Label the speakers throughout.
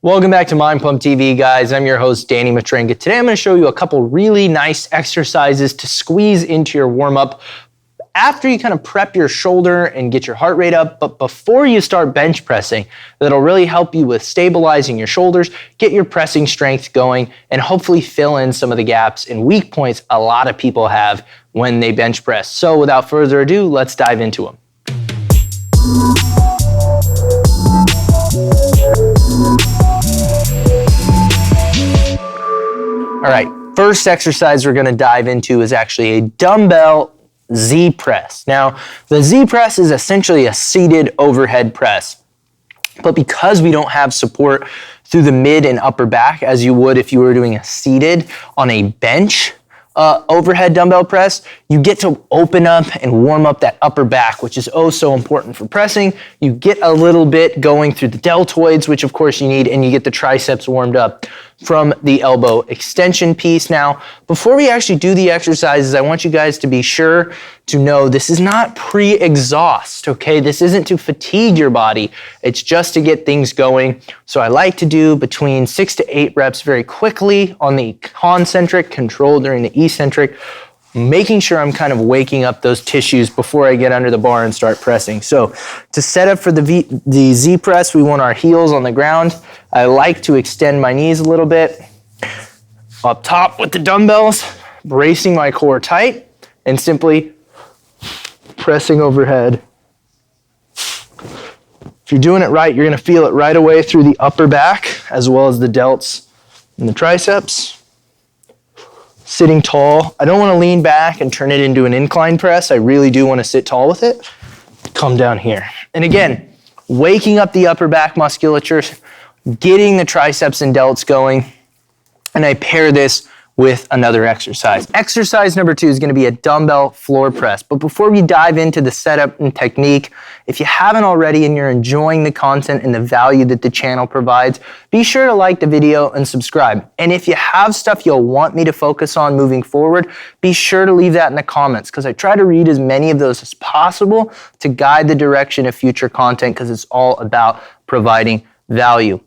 Speaker 1: Welcome back to Mind Pump TV, guys. I'm your host, Danny Matrenga. Today I'm going to show you a couple really nice exercises to squeeze into your warm-up after you kind of prep your shoulder and get your heart rate up, but before you start bench pressing. That'll really help you with stabilizing your shoulders, get your pressing strength going, and hopefully fill in some of the gaps and weak points a lot of people have when they bench press. So without further ado, let's dive into them. All right, first exercise we're gonna dive into is actually a Dumbbell Z Press. Now, the Z Press is essentially a seated overhead press, but because we don't have support through the mid and upper back as you would if you were doing a seated on a bench overhead dumbbell press, you get to open up and warm up that upper back, which is oh so important for pressing. You get a little bit going through the deltoids, which of course you need, and you get the triceps warmed up from the elbow extension piece. Now, before we actually do the exercises, I want you guys to be sure to know this is not pre-exhaust, okay? This isn't to fatigue your body. It's just to get things going. So I like to do between 6 to 8 reps very quickly on the concentric, control during the eccentric, making sure I'm kind of waking up those tissues before I get under the bar and start pressing. So to set up for the Z press, we want our heels on the ground. I like to extend my knees a little bit. Up top with the dumbbells, bracing my core tight, and simply pressing overhead. If you're doing it right, you're gonna feel it right away through the upper back, as well as the delts and the triceps. Sitting tall. I don't want to lean back and turn it into an incline press. I really do want to sit tall with it. Come down here. And again, waking up the upper back musculature, getting the triceps and delts going, and I pair this with another exercise. Exercise number 2 is going to be a dumbbell floor press. But before we dive into the setup and technique, if you haven't already and you're enjoying the content and the value that the channel provides, be sure to like the video and subscribe. And if you have stuff you'll want me to focus on moving forward, be sure to leave that in the comments, because I try to read as many of those as possible to guide the direction of future content, because it's all about providing value.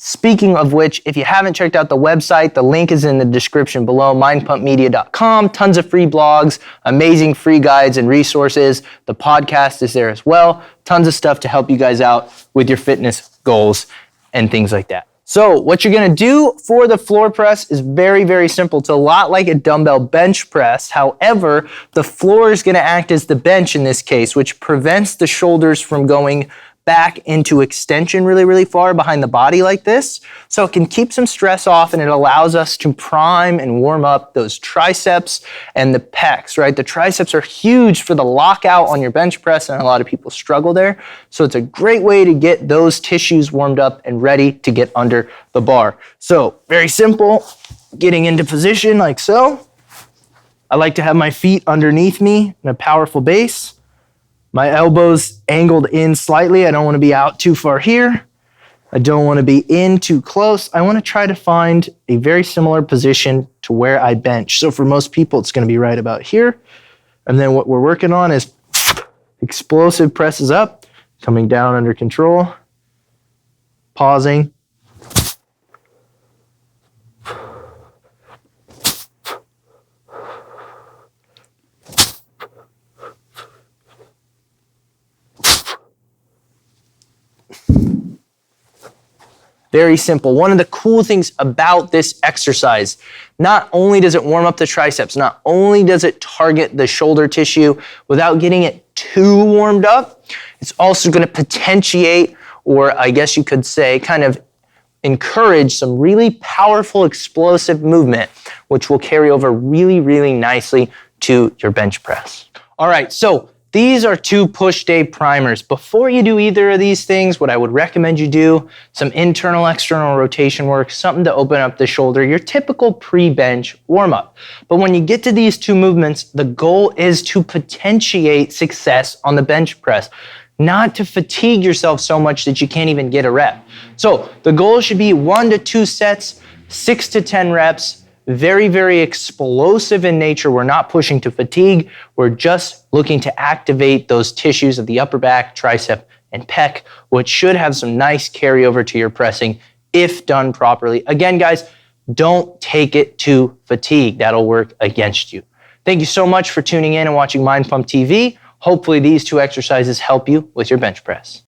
Speaker 1: Speaking of which, if you haven't checked out the website, the link is in the description below, mindpumpmedia.com. Tons of free blogs, amazing free guides and resources. The podcast is there as well. Tons of stuff to help you guys out with your fitness goals and things like that. So what you're gonna do for the floor press is very, very simple. It's a lot like a dumbbell bench press. However, the floor is gonna act as the bench in this case, which prevents the shoulders from going back into extension really, really far behind the body like this. So it can keep some stress off, and it allows us to prime and warm up those triceps and the pecs, right? The triceps are huge for the lockout on your bench press, and a lot of people struggle there. So it's a great way to get those tissues warmed up and ready to get under the bar. So very simple, getting into position like so. I like to have my feet underneath me in a powerful base. My elbows angled in slightly. I don't want to be out too far here. I don't want to be in too close. I want to try to find a very similar position to where I bench. So for most people, it's going to be right about here. And then what we're working on is explosive presses up, coming down under control, pausing. Very simple. One of the cool things about this exercise, not only does it warm up the triceps, not only does it target the shoulder tissue without getting it too warmed up, it's also going to potentiate, or I guess you could say, kind of encourage some really powerful explosive movement, which will carry over really, really nicely to your bench press. All right, so these are 2 push day primers. Before you do either of these things, what I would recommend you do, some internal, external rotation work, something to open up the shoulder, your typical pre-bench warm-up. But when you get to these 2 movements, the goal is to potentiate success on the bench press, not to fatigue yourself so much that you can't even get a rep. So the goal should be 1 to 2 sets, 6 to 10 reps, very, very explosive in nature. We're not pushing to fatigue. We're just looking to activate those tissues of the upper back, tricep, and pec, which should have some nice carryover to your pressing if done properly. Again, guys, don't take it to fatigue. That'll work against you. Thank you so much for tuning in and watching Mind Pump TV. Hopefully these 2 exercises help you with your bench press.